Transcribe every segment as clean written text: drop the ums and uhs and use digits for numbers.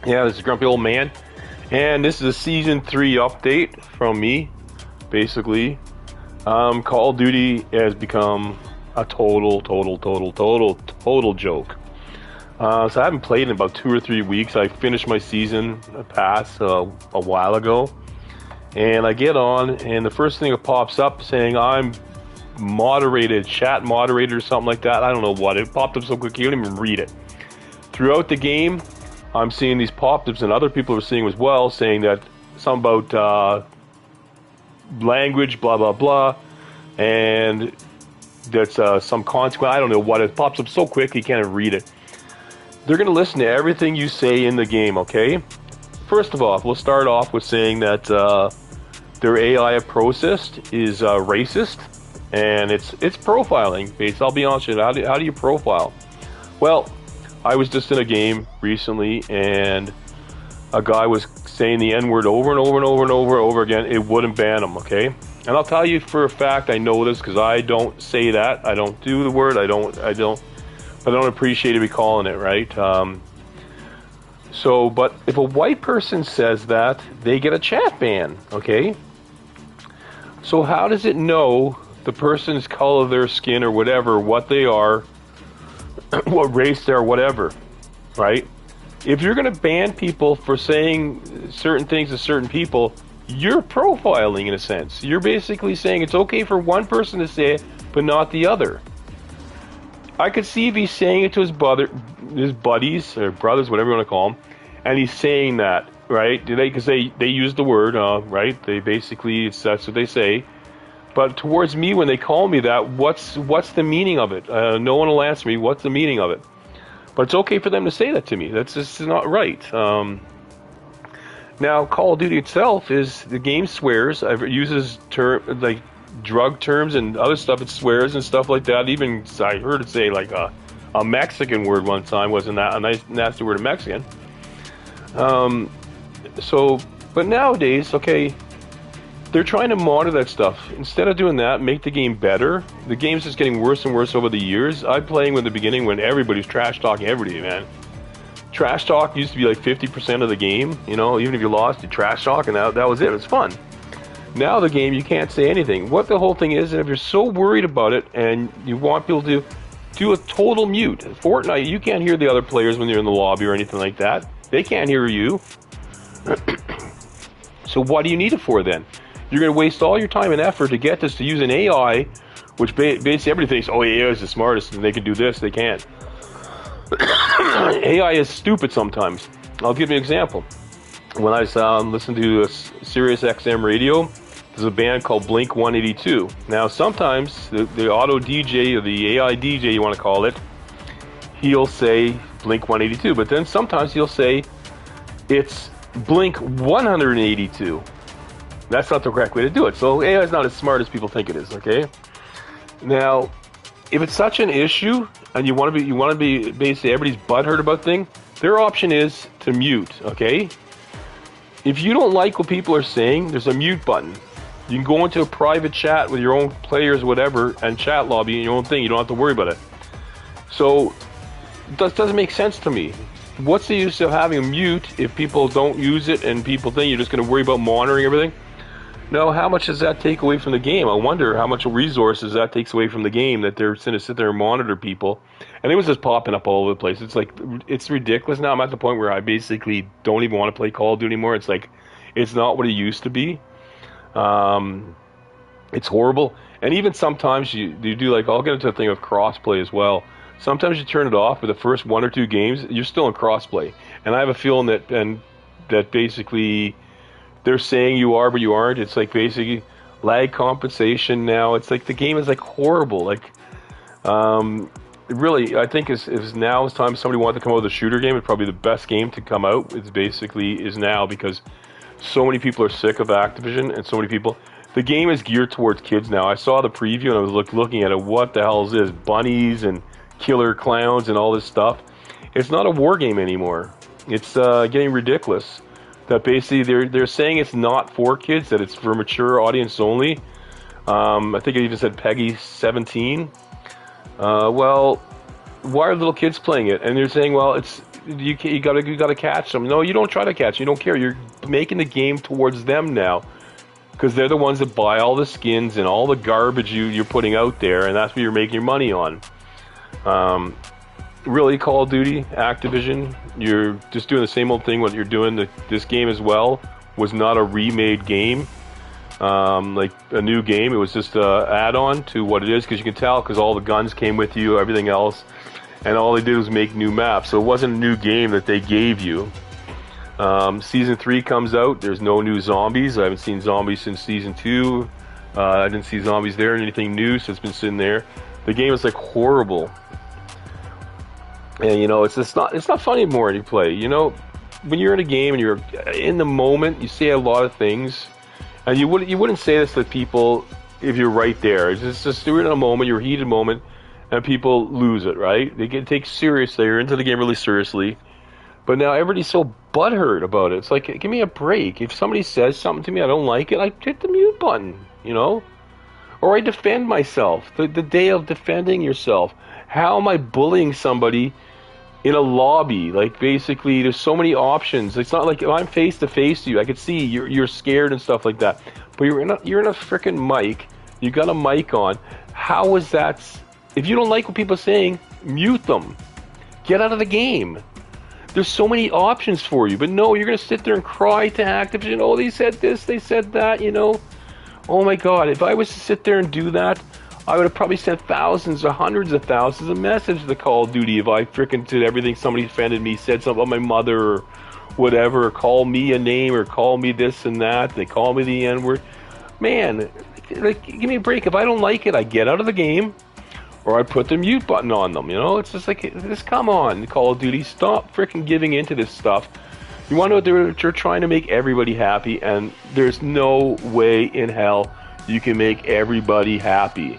Yeah, this is Grumpy Old Man, and this is a Season 3 update from me, basically. Call of Duty has become a total joke. So I haven't played in about 2 or 3 weeks. I finished my season pass a while ago, and I get on, and the first thing that pops up saying I'm moderated, chat moderator or something like that. I don't know what. It popped up so quick you don't even read it. Throughout the game, I'm seeing these pop-ups, and other people are seeing as well, saying that something about language, blah, blah, blah, and that's some consequence. I don't know what. It pops up so quick you can't even read it. They're going to listen to everything you say in the game, okay? First of all, we'll start off with saying that their AI processed is racist, and it's profiling based. I'll be honest with you. How do you profile? Well, I was just in a game recently, and a guy was saying the N-word over and over and over and over again. It wouldn't ban him, okay? And I'll tell you for a fact, I know this because I don't say that. I don't do the word. I don't appreciate it be calling it, right? But if a white person says that, they get a chat ban, okay? So how does it know the person's color of their skin or whatever, what they are, what race they're, whatever, right? If you're going to ban people for saying certain things to certain people, you're profiling in a sense. You're basically saying it's okay for one person to say it, but not the other. I could see if he's saying it to his buddies, or brothers, whatever you want to call them, and he's saying that, right? Because they use the word, right? They basically, that's what they say. But towards me, when they call me that, what's the meaning of it? No one will answer me. What's the meaning of it? But it's okay for them to say that to me. That's just not right. Now, Call of Duty itself the game swears. It uses like drug terms and other stuff. It swears and stuff like that. Even I heard it say like a Mexican word one time. Wasn't that a nice nasty word of Mexican? But nowadays, okay. They're trying to monitor that stuff. Instead of doing that, make the game better. The game's just getting worse and worse over the years. I'm playing in the beginning when everybody's trash talking everybody, man. Trash talk used to be like 50% of the game. You know, even if you lost, you trash talk, and that was it. It was fun. Now the game, you can't say anything. What the whole thing is, and if you're so worried about it and you want people to do a total mute. Fortnite, you can't hear the other players when you're in the lobby or anything like that. They can't hear you. So what do you need it for then? You're going to waste all your time and effort to get this to use an AI, which basically everybody thinks, oh, AI is the smartest and they can do this. They can't. AI is stupid sometimes. I'll give you an example. When I was listening to Sirius XM radio, there's a band called Blink 182. Now, sometimes the auto DJ or the AI DJ, you want to call it, he'll say Blink 182, but then sometimes he'll say it's Blink 182. That's not the correct way to do it. So AI is not as smart as people think it is, okay? Now, if it's such an issue and you want to be basically everybody's butthurt about thing, their option is to mute, okay? If you don't like what people are saying, there's a mute button. You can go into a private chat with your own players, whatever, and chat lobby in your own thing. You don't have to worry about it. So that doesn't make sense to me. What's the use of having a mute if people don't use it and people think you're just going to worry about monitoring everything? No, how much does that take away from the game? I wonder how much resources that takes away from the game that they're going to sit there and monitor people. And it was just popping up all over the place. It's like, it's ridiculous now. I'm at the point where I basically don't even want to play Call of Duty anymore. It's like, it's not what it used to be. It's horrible. And even sometimes you do like, I'll get into a thing of crossplay as well. Sometimes you turn it off for the first 1 or 2 games, you're still in crossplay. And I have a feeling that basically they're saying you are, but you aren't. It's like basically lag compensation now. It's like the game is like horrible. Like, really, I think is now is time somebody wants to come out with a shooter game. It's probably the best game to come out. It's basically is now because so many people are sick of Activision and so many people. The game is geared towards kids now. I saw the preview and I was looking at it. What the hell is this? Bunnies and killer clowns and all this stuff. It's not a war game anymore. It's getting ridiculous. That basically they're saying it's not for kids, that it's for mature audience only. I think it even said Peggy 17. Well, why are little kids playing it? And they're saying, well, you gotta catch them. No, you don't try to catch. You don't care. You're making the game towards them now, because they're the ones that buy all the skins and all the garbage you're putting out there, and that's what you're making your money on. Really, Call of Duty, Activision, you're just doing the same old thing. What you're doing, this game as well was not a remade game, like a new game. It was just a add-on to what it is, because you can tell, because all the guns came with you, everything else, and all they did was make new maps. So it wasn't a new game that they gave you. Season 3 comes out. There's no new zombies. I haven't seen zombies since Season 2. I didn't see zombies there, anything new, so it's been sitting there. The game is like horrible. And, you know, it's not fun anymore to play. You know, when you're in a game and you're in the moment, you say a lot of things, and you wouldn't say this to people if you're right there. It's just you're in a moment, you're a heated moment, and people lose it, right? They get take seriously. You're into the game really seriously, but now everybody's so butthurt about it. It's like, give me a break. If somebody says something to me I don't like it, I hit the mute button, you know, or I defend myself. The day of defending yourself. How am I bullying somebody in a lobby? Like, basically, there's so many options. It's not like if I'm face to face to you, I could see you're scared and stuff like that. But you're in a freaking mic. You got a mic on. How is that? If you don't like what people are saying, mute them. Get out of the game. There's so many options for you. But no, you're gonna sit there and cry to Activision. Oh, they said this, they said that. You know. Oh my God! If I was to sit there and do that, I would have probably sent thousands or hundreds of thousands of messages to Call of Duty if I frickin' did everything. Somebody offended me, said something about my mother or whatever, or called me a name or called me this and that. They call me the N-word. Man, like, give me a break. If I don't like it, I get out of the game, or I put the mute button on them. You know, it's just like, just come on, Call of Duty, stop frickin' giving into this stuff. You want to know what they're trying to make everybody happy, and there's no way in hell you can make everybody happy.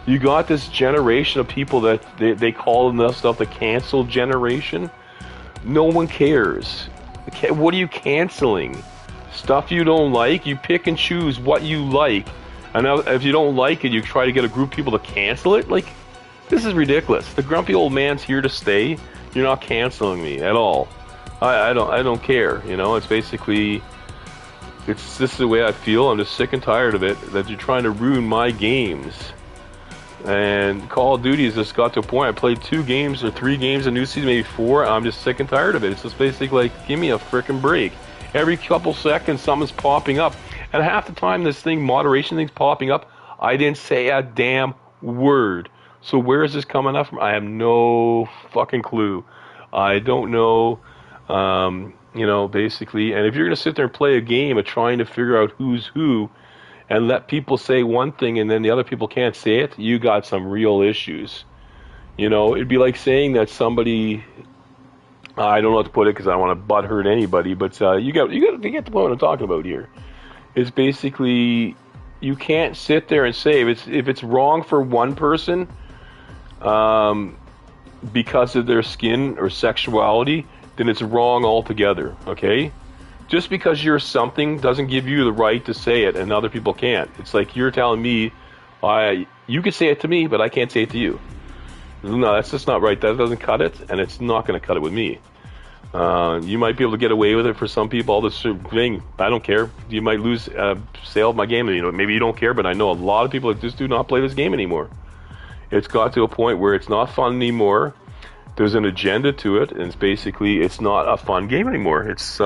You got this generation of people that they call themselves the cancel generation. No one cares. What are you canceling? Stuff you don't like? You pick and choose what you like. And now, if you don't like it, you try to get a group of people to cancel it? Like, this is ridiculous. The grumpy old man's here to stay. You're not canceling me at all. I don't care. You know, it's basically, this is the way I feel. I'm just sick and tired of it, that you're trying to ruin my games. And Call of Duty has just got to a point. I played 2 games or 3 games a new season, maybe 4. I'm just sick and tired of it. It's just basically like, give me a frickin' break. Every couple seconds, something's popping up. And half the time, this moderation thing's popping up, I didn't say a damn word. So where is this coming up from? I have no fucking clue. I don't know. You know, basically. And if you're going to sit there and play a game of trying to figure out who's who, and let people say one thing and then the other people can't say it, you got some real issues. You know, it'd be like saying that somebody, I don't know how to put it because I don't want to butt hurt anybody, but you get the point I'm talking about here. It's basically, you can't sit there and say if it's wrong for one person because of their skin or sexuality, then it's wrong altogether, okay? Just because you're something doesn't give you the right to say it, and other people can't. It's like you're telling me, you can say it to me, but I can't say it to you. No, that's just not right. That doesn't cut it, and it's not going to cut it with me. You might be able to get away with it for some people. All this thing, I don't care. You might lose sale of my game. You know, maybe you don't care, but I know a lot of people that just do not play this game anymore. It's got to a point where it's not fun anymore. There's an agenda to it, and it's not a fun game anymore. It's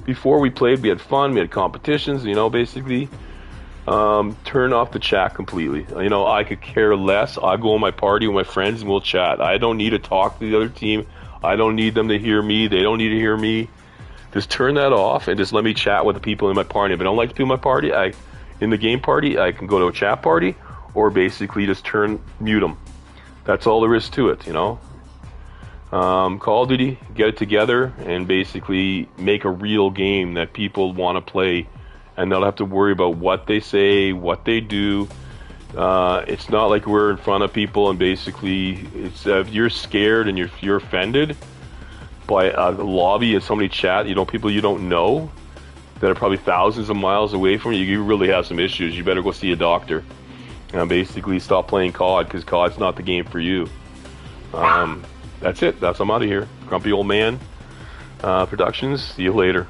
before we played, we had fun, we had competitions, you know, basically. Turn off the chat completely. You know, I could care less. I'll go on my party with my friends and we'll chat. I don't need to talk to the other team. I don't need them to hear me. They don't need to hear me. Just turn that off and just let me chat with the people in my party. If I don't like the people in my party, in the game party, I can go to a chat party or basically just mute them. That's all there is to it, you know. Call of Duty, get it together and basically make a real game that people want to play and not have to worry about what they say, what they do. It's not like we're in front of people and basically it's if you're scared and you're offended by a lobby and somebody chat, you know, people you don't know that are probably thousands of miles away from you, you really have some issues. You better go see a doctor and basically stop playing COD because COD's not the game for you. That's it. I'm out of here. Grumpy Old Man Productions. See you later.